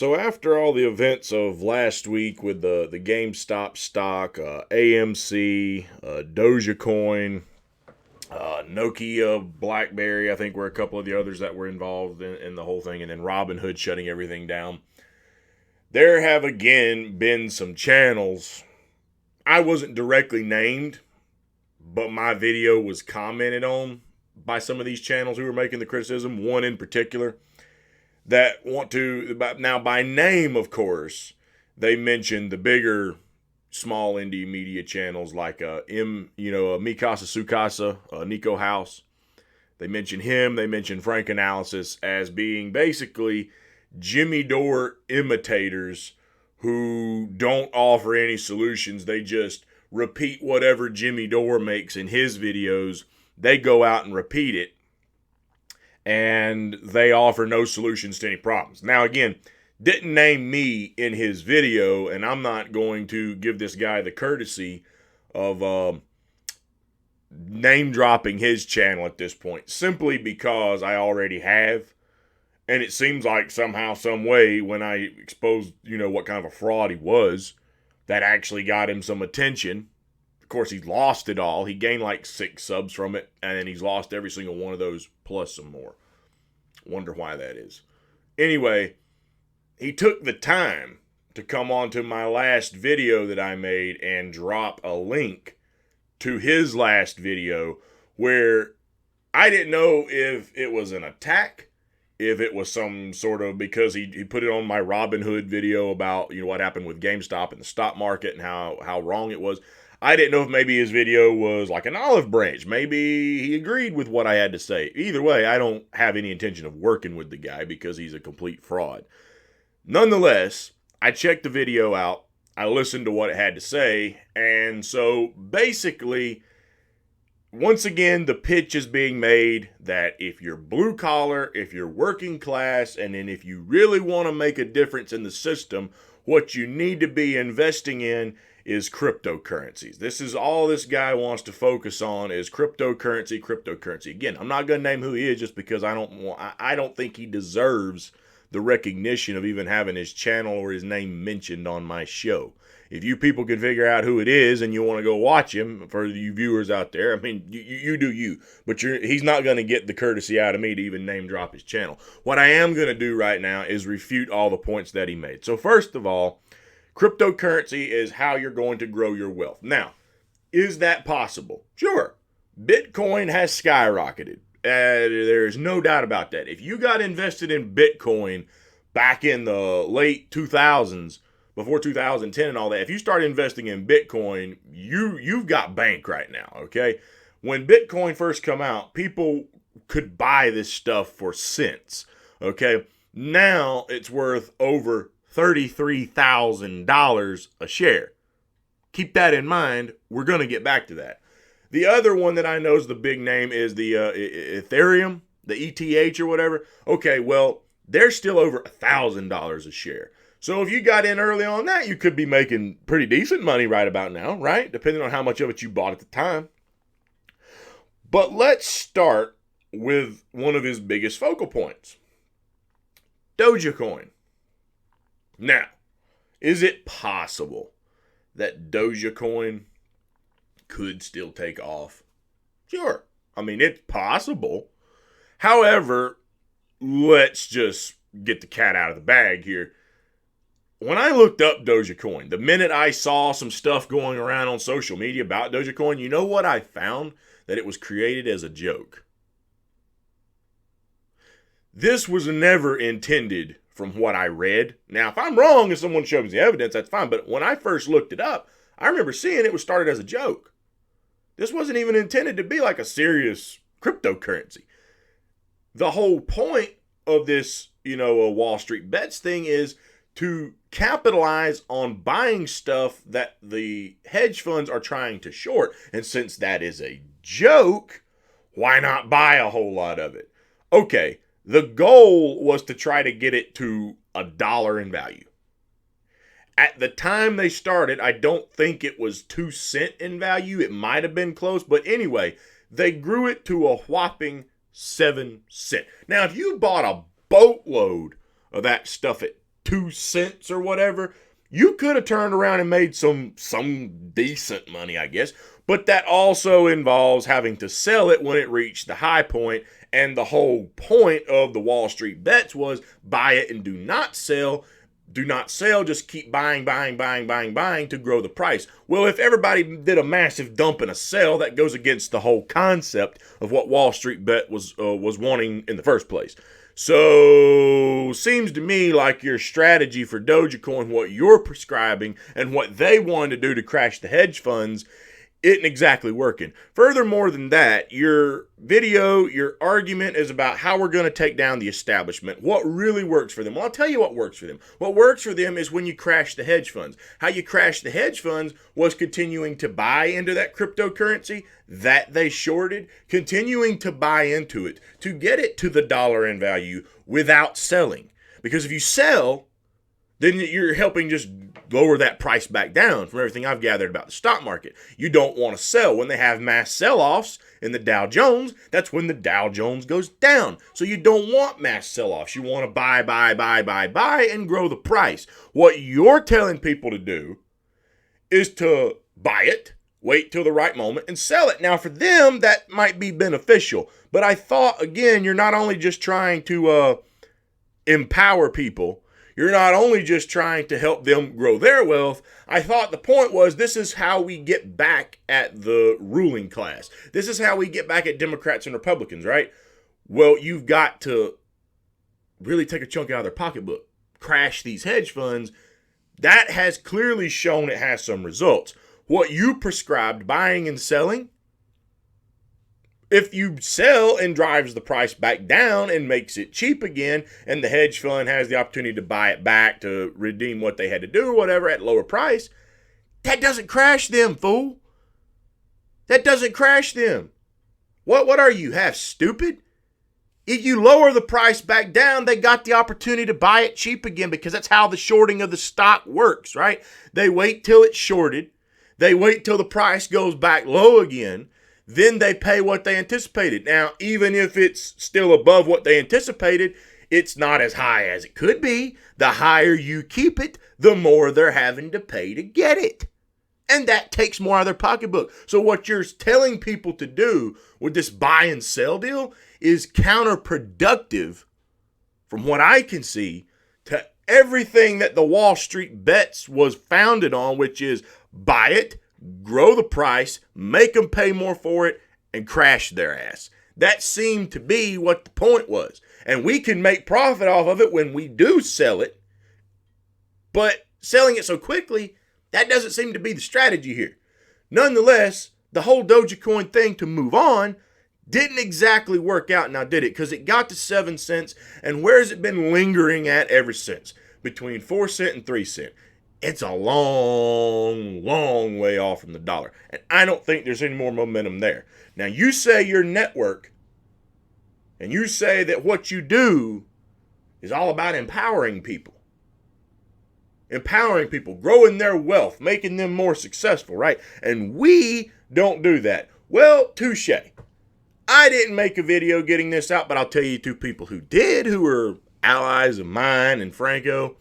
So after all the events of last week with the GameStop stock, AMC, Dogecoin, Nokia, BlackBerry, I think were a couple of the others that were involved in the whole thing, and then Robinhood shutting everything down. There have again been some channels. I wasn't directly named, but my video was commented on by some of these channels who were making the criticism. One in particular that want to, now by name, of course, they mentioned the bigger small indie media channels like Mikasa Sukasa, Nico House. They mentioned him. They mentioned Frank Analysis as being basically Jimmy Dore imitators who don't offer any solutions. They just repeat whatever Jimmy Dore makes in his videos. They go out and repeat it, and they offer no solutions to any problems. Now, again, didn't name me in his video, and I'm not going to give this guy the courtesy of name dropping his channel at this point, simply because I already have. And it seems like somehow, some way, when I exposed, what kind of a fraud he was, that actually got him some attention. Of course, he's lost it all. He gained like 6 subs from it, and then he's lost every single one of those plus some more. Wonder why that is. Anyway, he took the time to come onto my last video that I made and drop a link to his last video where I didn't know if it was an attack, if it was some sort of, because he put it on my Robinhood video about, what happened with GameStop and the stock market and how wrong it was. I didn't know if maybe his video was like an olive branch. Maybe he agreed with what I had to say. Either way, I don't have any intention of working with the guy because he's a complete fraud. Nonetheless, I checked the video out. I listened to what it had to say. And so basically, once again, the pitch is being made that if you're blue collar, if you're working class, and then if you really want to make a difference in the system, what you need to be investing in is cryptocurrencies. This is all this guy wants to focus on is cryptocurrency. Again, I'm not going to name who he is just because I don't think he deserves the recognition of even having his channel or his name mentioned on my show. If you people can figure out who it is and you want to go watch him, for you viewers out there, I mean, you do you. But he's not going to get the courtesy out of me to even name drop his channel. What I am going to do right now is refute all the points that he made. So first of all, cryptocurrency is how you're going to grow your wealth. Now, is that possible? Sure. Bitcoin has skyrocketed. There's no doubt about that. If you got invested in Bitcoin back in the late 2000s, before 2010 and all that, if you start investing in Bitcoin, you've got bank right now, okay? When Bitcoin first come out, people could buy this stuff for cents, okay? Now it's worth over $33,000 a share. Keep that in mind. We're going to get back to that. The other one that I know is the big name is the Ethereum, the ETH or whatever. Okay, well, they're still over $1,000 a share. So if you got in early on that, you could be making pretty decent money right about now, right? Depending on how much of it you bought at the time. But let's start with one of his biggest focal points. Dogecoin. Now, is it possible that Dogecoin could still take off? Sure. I mean, it's possible. However, let's just get the cat out of the bag here. When I looked up Dogecoin, the minute I saw some stuff going around on social media about Dogecoin, you know what I found? That it was created as a joke. This was never intended from what I read. Now, if I'm wrong and someone shows me the evidence, that's fine. But when I first looked it up, I remember seeing it was started as a joke. This wasn't even intended to be like a serious cryptocurrency. The whole point of this, a Wall Street Bets thing is to capitalize on buying stuff that the hedge funds are trying to short. And since that is a joke, why not buy a whole lot of it? Okay, the goal was to try to get it to $1 in value. At the time they started, I don't think it was 2 cents in value. It might have been close, but anyway, they grew it to a whopping 7 cents. Now, if you bought a boatload of that stuff at 2 cents or whatever, you could have turned around and made some decent money, I guess. But that also involves having to sell it when it reached the high point. And the whole point of the Wall Street bets was buy it and do not sell. Do not sell, just keep buying to grow the price. Well, if everybody did a massive dump and a sell, that goes against the whole concept of what Wall Street Bet was wanting in the first place. So, seems to me like your strategy for Dogecoin, what you're prescribing, and what they wanted to do to crash the hedge funds, isn't exactly working. Furthermore than that, your video, your argument is about how we're going to take down the establishment. What really works for them? Well, I'll tell you what works for them. What works for them is when you crash the hedge funds. How you crash the hedge funds was continuing to buy into that cryptocurrency that they shorted, continuing to buy into it to get it to the dollar in value without selling. Because if you sell, then you're helping just lower that price back down from everything I've gathered about the stock market. You don't want to sell. When they have mass sell-offs in the Dow Jones, that's when the Dow Jones goes down. So you don't want mass sell-offs. You want to buy, and grow the price. What you're telling people to do is to buy it, wait till the right moment, and sell it. Now, for them, that might be beneficial. But I thought, again, you're not only just trying to empower people, you're not only just trying to help them grow their wealth. I thought the point was this is how we get back at the ruling class. This is how we get back at Democrats and Republicans, right? Well, you've got to really take a chunk out of their pocketbook, crash these hedge funds. That has clearly shown it has some results. What you prescribed, buying and selling, if you sell and drives the price back down and makes it cheap again, and the hedge fund has the opportunity to buy it back to redeem what they had to do or whatever at lower price, that doesn't crash them, fool. That doesn't crash them. What are you, half stupid? If you lower the price back down, they got the opportunity to buy it cheap again because that's how the shorting of the stock works, right? They wait till it's shorted. They wait till the price goes back low again. Then they pay what they anticipated. Now, even if it's still above what they anticipated, it's not as high as it could be. The higher you keep it, the more they're having to pay to get it. And that takes more out of their pocketbook. So what you're telling people to do with this buy and sell deal is counterproductive, from what I can see, to everything that the Wall Street bets was founded on, which is buy it, grow the price, make them pay more for it, and crash their ass. That seemed to be what the point was. And we can make profit off of it when we do sell it. But selling it so quickly, that doesn't seem to be the strategy here. Nonetheless, the whole Dogecoin thing to move on didn't exactly work out now, did it? Because it got to 7 cents, and where has it been lingering at ever since? Between 4 cents and 3 cents. It's a long way off from the dollar. And I don't think there's any more momentum there. Now, you say your network, and you say that what you do is all about empowering people. Empowering people, growing their wealth, making them more successful, right? And we don't do that. Well, touche. I didn't make a video getting this out, but I'll tell you two people who did, who were allies of mine and Franco.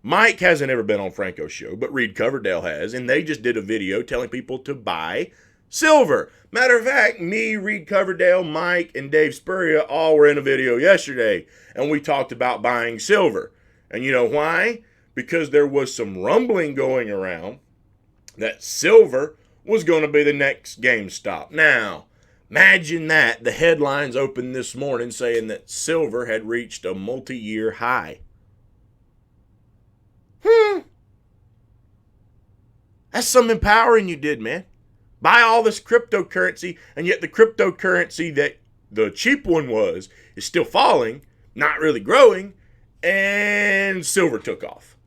Mike hasn't ever been on Franco's show, but Reed Coverdale has, and they just did a video telling people to buy silver. Matter of fact, me, Reed Coverdale, Mike, and Dave Spurrier all were in a video yesterday, and we talked about buying silver. And you know why? Because there was some rumbling going around that silver was going to be the next GameStop. Now, imagine that. The headlines opened this morning saying that silver had reached a multi-year high. That's some empowering you did, man. Buy all this cryptocurrency, and yet the cryptocurrency that the cheap one was is still falling, not really growing, and silver took off.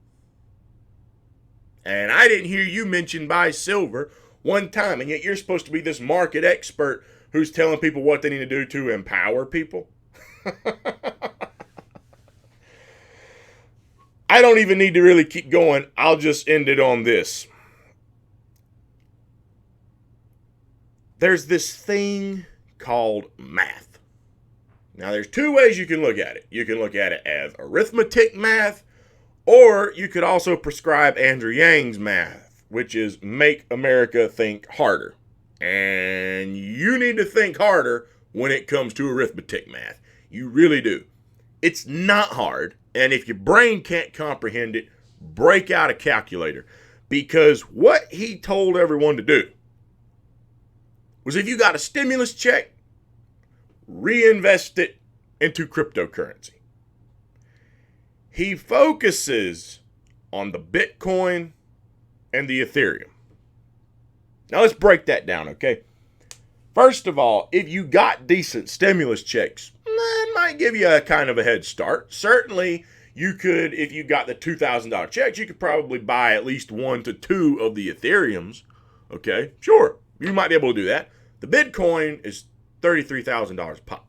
And I didn't hear you mention buy silver one time, and yet you're supposed to be this market expert who's telling people what they need to do to empower people. I don't even need to really keep going. I'll just end it on this. There's this thing called math. Now, there's two ways you can look at it. You can look at it as arithmetic math, Or you could also prescribe Andrew Yang's math, which is make America think harder. And you need to think harder when it comes to arithmetic math. You really do. It's not hard. And if your brain can't comprehend it, break out a calculator. Because what he told everyone to do was if you got a stimulus check, reinvest it into cryptocurrency. He focuses on the Bitcoin and the Ethereum. Now let's break that down, okay? First of all, if you got decent stimulus checks, that might give you a kind of a head start. Certainly, you could, if you got the $2,000 checks, you could probably buy at least 1 to 2 of the Ethereums, okay? Sure, you might be able to do that. The Bitcoin is $33,000 a pop.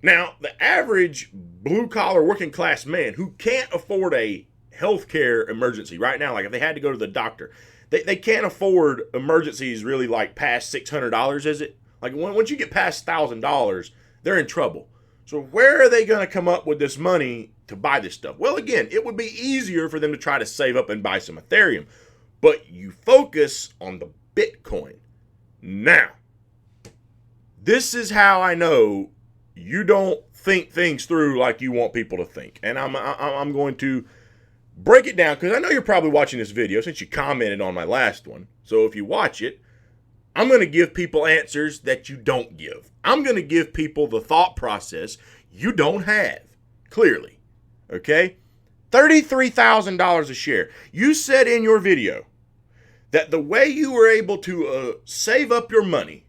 Now, the average blue-collar working-class man who can't afford a healthcare emergency right now, like if they had to go to the doctor, they can't afford emergencies really like past $600, is it? Like once you get past $1,000, they're in trouble. So where are they going to come up with this money to buy this stuff? Well, again, it would be easier for them to try to save up and buy some Ethereum, but you focus on the Bitcoin. Now, this is how I know you don't think things through like you want people to think. And I'm going to break it down because I know you're probably watching this video since you commented on my last one. So if you watch it, I'm going to give people answers that you don't give. I'm going to give people the thought process you don't have, clearly. Okay? $33,000 a share. You said in your video that the way you were able to save up your money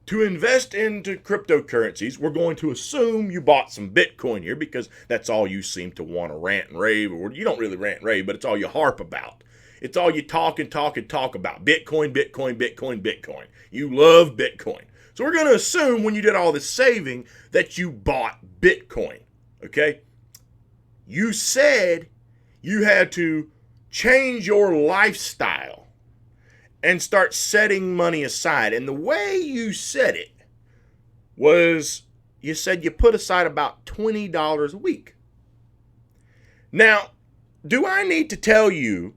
to invest into cryptocurrencies, we're going to assume you bought some Bitcoin here because that's all you seem to want to rant and rave, or you don't really rant and rave, but it's all you harp about. It's all you talk about. Bitcoin, Bitcoin, Bitcoin, Bitcoin. You love Bitcoin. So we're going to assume when you did all this saving that you bought Bitcoin, okay? You said you had to change your lifestyle and start setting money aside. And the way you said it was you said you put aside about $20 a week. Now, do I need to tell you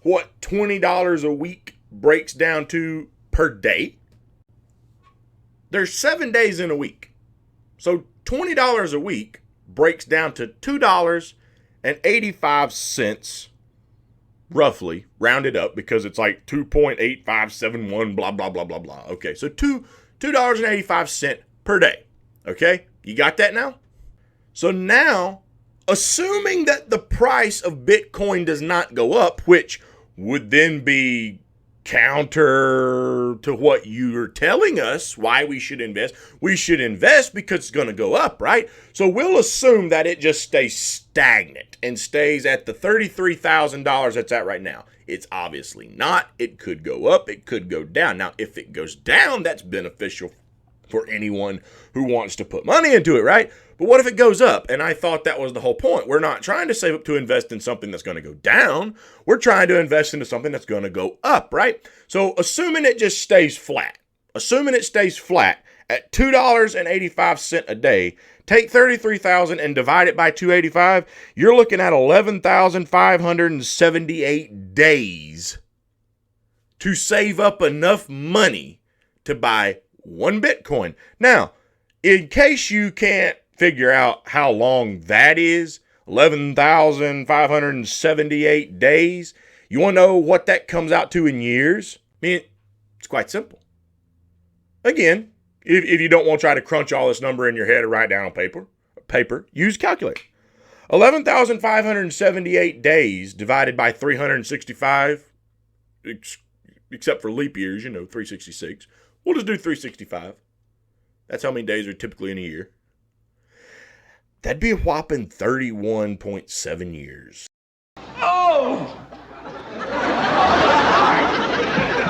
what $20 a week breaks down to per day? There's 7 days in a week. So $20 a week breaks down to $2.85 roughly, rounded up because it's like 2.8571, blah, blah, blah, blah, blah. Okay, so $2.85 per day. Okay, you got that now? So now, assuming that the price of Bitcoin does not go up, which would then be counter to what you're telling us why we should invest. We should invest because it's going to go up, right? So we'll assume that it just stays stagnant and stays at the $33,000 that's at right now. It's obviously not. It could go up. It could go down. Now, if it goes down, that's beneficial for anyone who wants to put money into it, right? But what if it goes up? And I thought that was the whole point. We're not trying to save up to invest in something that's going to go down. We're trying to invest into something that's going to go up, right? So assuming it just stays flat, at $2.85 a day, take 33,000 and divide it by 285, you're looking at 11,578 days to save up enough money to buy one Bitcoin. Now, in case you can't figure out how long that is, 11,578 days, you want to know what that comes out to in years? I mean, it's quite simple. Again, if you don't want to try to crunch all this number in your head or write down on paper, use a calculator. 11,578 days divided by 365, except for leap years, 366. We'll just do 365. That's how many days are typically in a year. That'd be a whopping 31.7 years. Oh!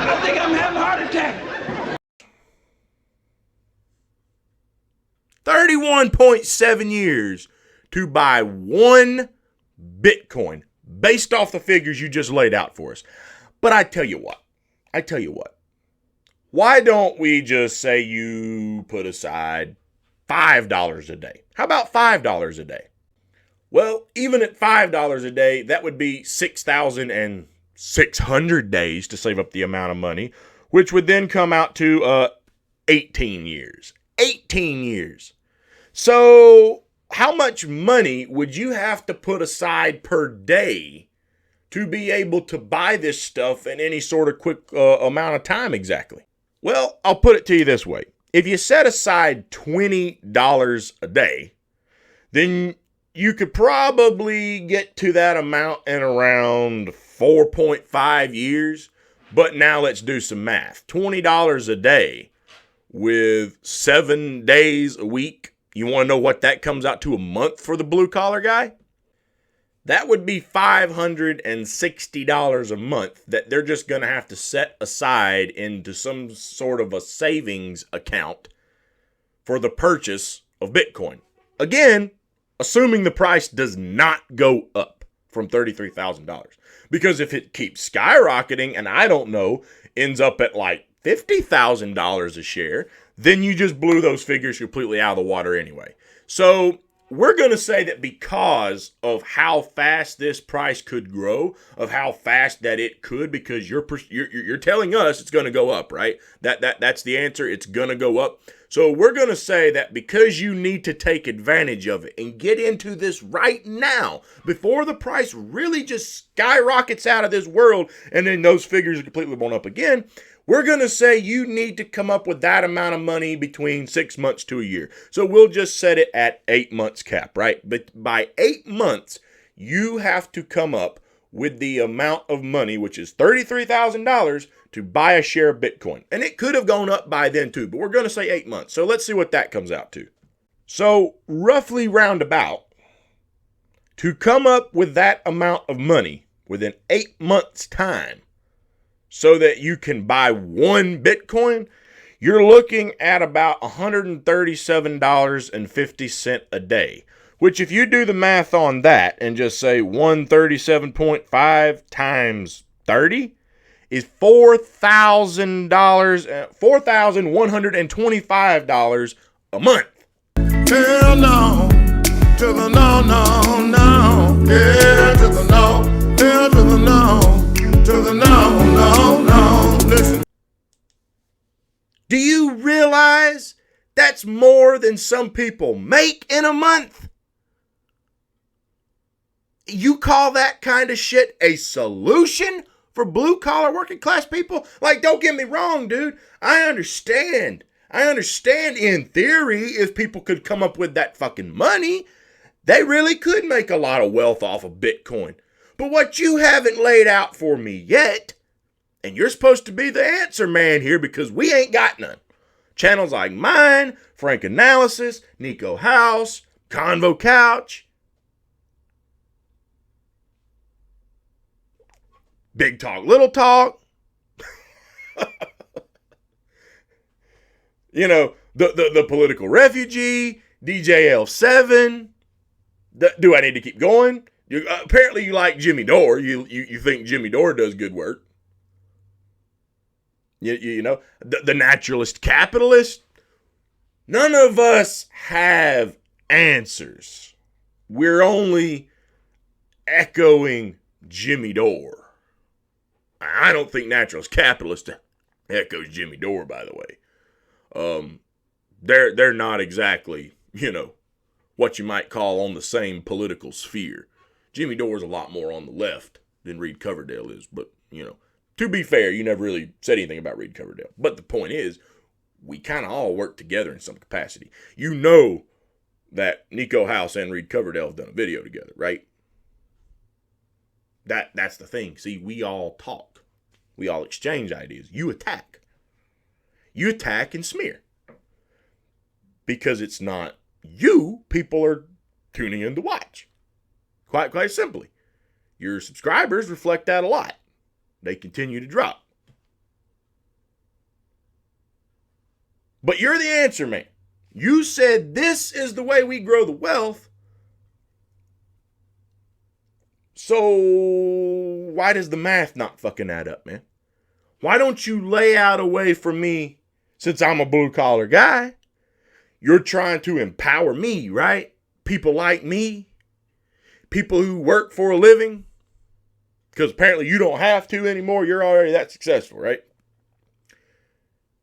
I think I'm having a heart attack. 31.7 years to buy one Bitcoin based off the figures you just laid out for us. But I tell you what. Why don't we just say you put aside $5 a day? How about $5 a day? Well, even at $5 a day, that would be 6,600 days to save up the amount of money, which would then come out to 18 years. 18 years. So, how much money would you have to put aside per day to be able to buy this stuff in any sort of quick amount of time exactly? Well, I'll put it to you this way. If you set aside $20 a day, then you could probably get to that amount in around 4.5 years. But now let's do some math. $20 a day with 7 days a week. You want to know what that comes out to a month for the blue collar guy? That would be $560 a month that they're just going to have to set aside into some sort of a savings account for the purchase of Bitcoin. Again, assuming the price does not go up from $33,000. Because if it keeps skyrocketing and I don't know, ends up at like $50,000 a share, then you just blew those figures completely out of the water anyway. So we're going to say that because of how fast this price could grow, of how fast that it could, because you're telling us it's going to go up, right? That's the answer. It's going to go up. So we're going to say that because you need to take advantage of it and get into this right now before the price really just skyrockets out of this world and then those figures are completely blown up again, we're going to say you need to come up with that amount of money between 6 months to a year. So we'll just set it at 8 months cap, right? But by 8 months, you have to come up with the amount of money, which is $33,000, to buy a share of Bitcoin. And it could have gone up by then too, but we're going to say 8 months. So let's see what that comes out to. So roughly roundabout, to come up with that amount of money within 8 months' time so that you can buy one Bitcoin, you're looking at about $137.50 a day. Which if you do the math on that and just say 137.5 times 30 is $4,125 a month. Hell no, to the no, no, no. Yeah, to the no, hell to the no, to the no, no, no. Listen. Do you realize that's more than some people make in a month? You call that kind of shit a solution for blue collar working class people? Like, don't get me wrong, dude. I understand in theory if people could come up with that fucking money, they really could make a lot of wealth off of Bitcoin. But what you haven't laid out for me yet, and you're supposed to be the answer man here because we ain't got none. Channels like mine, Frank Analysis, Nico House, Convo Couch, Big Talk, Little Talk. You know, the political refugee, DJL7. Do I need to keep going? Apparently you like Jimmy Dore. You think Jimmy Dore does good work. You know, the naturalist capitalist. None of us have answers. We're only echoing Jimmy Dore. I don't think naturalist capitalist echoes Jimmy Dore, by the way. They're not exactly, you know, what you might call on the same political sphere. Jimmy Dore's a lot more on the left than Reed Coverdale is, but, you know, to be fair, you never really said anything about Reed Coverdale. But the point is, we kind of all work together in some capacity. You know that Nico House and Reed Coverdale have done a video together, right? That's the thing. See, we all talk. We all exchange ideas. You attack. You attack and smear. Because it's not you people are tuning in to watch. Quite simply. Your subscribers reflect that a lot. They continue to drop. But you're the answer man. You said this is the way we grow the wealth. So why does the math not fucking add up, man? Why don't you lay out a way for me, since I'm a blue collar guy? You're trying to empower me, right? People like me. people who work for a living, because apparently you don't have to anymore, you're already that successful, right?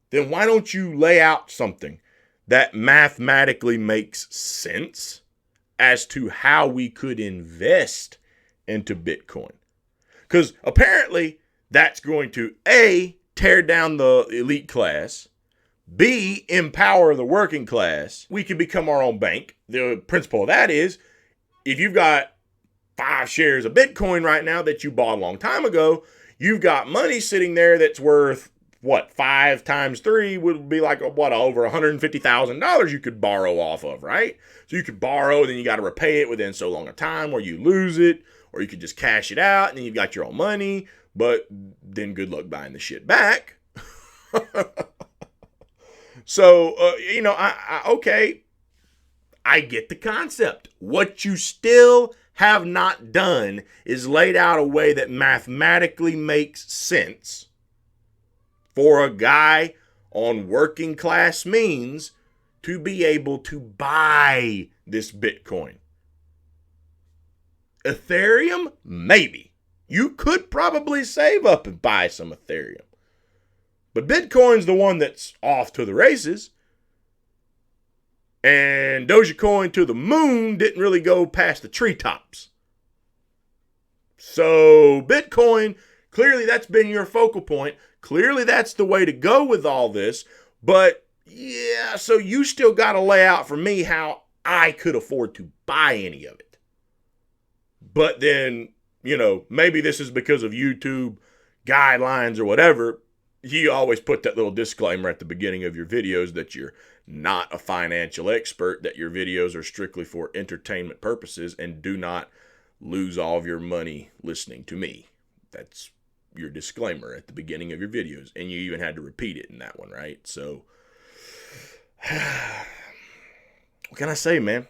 Then why don't you lay out something that mathematically makes sense as to how we could invest into Bitcoin? Because apparently that's going to A, tear down the elite class, B, empower the working class. We can become our own bank. The principle of that is, if you've got 5 shares of Bitcoin right now that you bought a long time ago, you've got money sitting there that's worth, 5 times 3 would be like, over $150,000 you could borrow off of, right? So you could borrow, and then you got to repay it within so long a time, or you lose it, or you could just cash it out, and then you've got your own money, but then good luck buying the shit back. So, okay, I get the concept. What you still have not done is laid out a way that mathematically makes sense for a guy on working class means to be able to buy this Bitcoin. Ethereum? Maybe. You could probably save up and buy some Ethereum. But Bitcoin's the one that's off to the races. And Dogecoin to the moon didn't really go past the treetops. So Bitcoin, clearly that's been your focal point. Clearly that's the way to go with all this. But yeah, so you still got to lay out for me how I could afford to buy any of it. But then, maybe this is because of YouTube guidelines or whatever. You always put that little disclaimer at the beginning of your videos that you're not a financial expert, that your videos are strictly for entertainment purposes, and do not lose all of your money listening to me. That's your disclaimer at the beginning of your videos. And you even had to repeat it in that one, right? So, what can I say, man?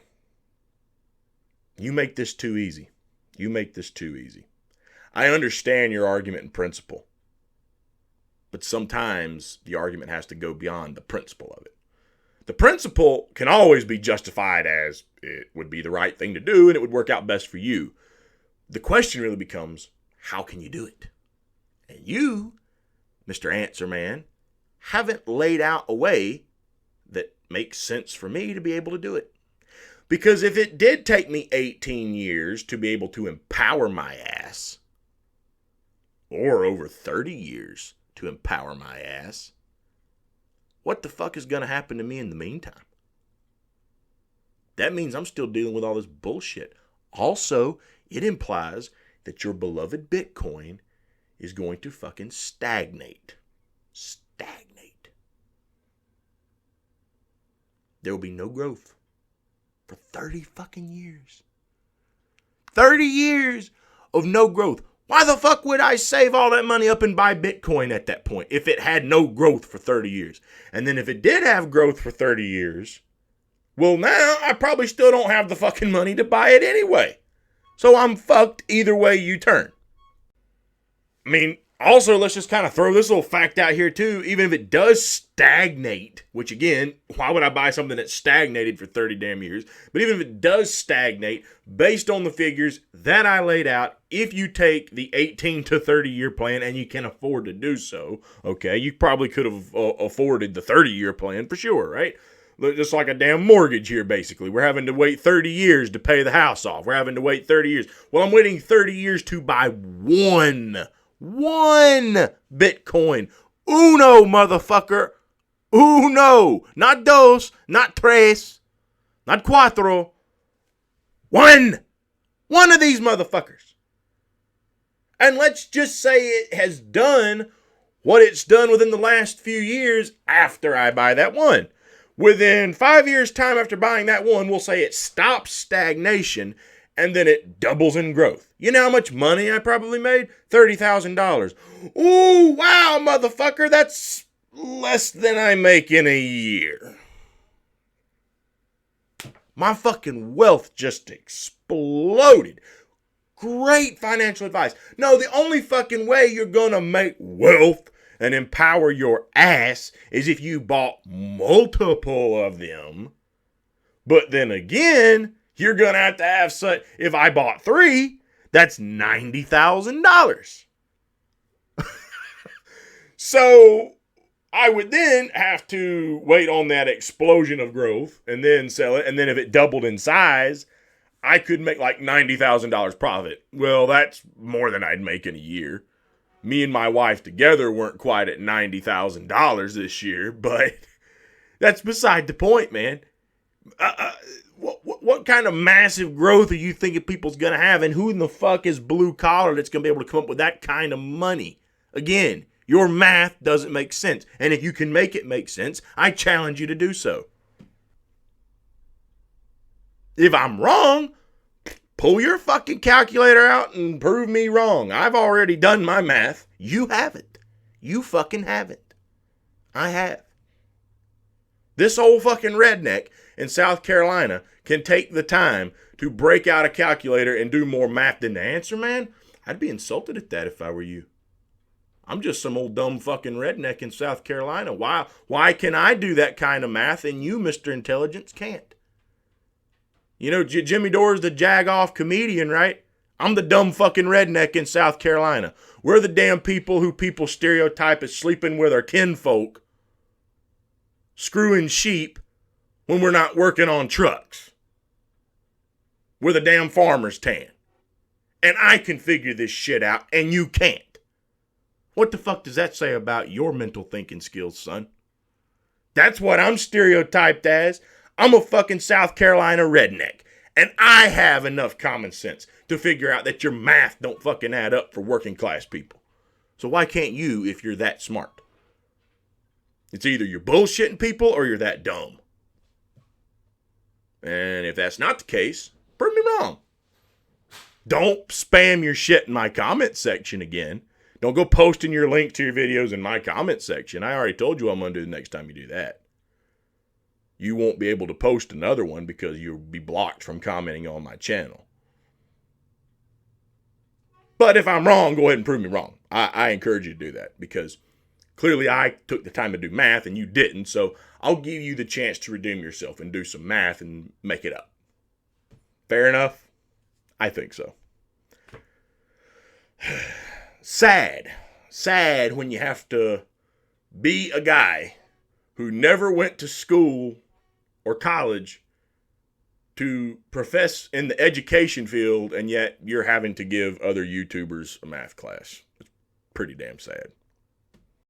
You make this too easy. You make this too easy. I understand your argument in principle. But sometimes the argument has to go beyond the principle of it. The principle can always be justified as it would be the right thing to do and it would work out best for you. The question really becomes, how can you do it? And you, Mr. Answer Man, haven't laid out a way that makes sense for me to be able to do it. Because if it did take me 18 years to be able to empower my ass, or over 30 years to empower my ass, what the fuck is going to happen to me in the meantime? That means I'm still dealing with all this bullshit. Also, it implies that your beloved Bitcoin is going to fucking stagnate. Stagnate. There will be no growth for 30 fucking years. 30 years of no growth. Why the fuck would I save all that money up and buy Bitcoin at that point if it had no growth for 30 years? And then if it did have growth for 30 years, well, now I probably still don't have the fucking money to buy it anyway. So I'm fucked either way you turn. I mean, also, let's just kind of throw this little fact out here too. Even if it does stagnate, which again, why would I buy something that stagnated for 30 damn years? But even if it does stagnate, based on the figures that I laid out, if you take the 18 to 30 year plan and you can afford to do so, okay, you probably could have afforded the 30 year plan for sure, right? Just like a damn mortgage here, basically. We're having to wait 30 years to pay the house off. We're having to wait 30 years. Well, I'm waiting 30 years to buy one Bitcoin. Uno, motherfucker. Uno. Not dos, not tres, not cuatro. One of these motherfuckers. And let's just say it has done what it's done within the last few years after I buy that one. Within 5 years' time after buying that one, we'll say it stops stagnation and then it doubles in growth. You know how much money I probably made? $30,000. Ooh, wow, motherfucker, that's less than I make in a year. My fucking wealth just exploded. Great financial advice. No, the only fucking way you're gonna make wealth and empower your ass is if you bought multiple of them. But then again, You're going to have such, if I bought 3, that's $90,000. So I would then have to wait on that explosion of growth and then sell it. And then if it doubled in size, I could make like $90,000 profit. Well, that's more than I'd make in a year. Me and my wife together weren't quite at $90,000 this year, but that's beside the point, man. What kind of massive growth are you thinking people's going to have? And who in the fuck is blue collar that's going to be able to come up with that kind of money? Again, your math doesn't make sense. And if you can make it make sense, I challenge you to do so. If I'm wrong, pull your fucking calculator out and prove me wrong. I've already done my math. You haven't. You fucking haven't. I have. This old fucking redneck in South Carolina can take the time to break out a calculator and do more math than the answer, man. I'd be insulted at that if I were you. I'm just some old dumb fucking redneck in South Carolina. Why can I do that kind of math and you, Mr. Intelligence, can't? You know, Jimmy Dore's the jag-off comedian, right? I'm the dumb fucking redneck in South Carolina. We're the damn people who people stereotype as sleeping with our kinfolk, screwing sheep when we're not working on trucks. We're the damn farmer's tan. And I can figure this shit out, and you can't. What the fuck does that say about your mental thinking skills, son? That's what I'm stereotyped as. I'm a fucking South Carolina redneck. And I have enough common sense to figure out that your math don't fucking add up for working class people. So why can't you if you're that smart? It's either you're bullshitting people or you're that dumb. And if that's not the case, prove me wrong. Don't spam your shit in my comment section again. Don't go posting your link to your videos in my comment section. I already told you what I'm going to do the next time you do that. You won't be able to post another one because you'll be blocked from commenting on my channel. But if I'm wrong, go ahead and prove me wrong. I encourage you to do that because clearly I took the time to do math and you didn't. So I'll give you the chance to redeem yourself and do some math and make it up. Fair enough? I think so. Sad when you have to be a guy who never went to school or college to profess in the education field, and yet you're having to give other YouTubers a math class. It's pretty damn sad.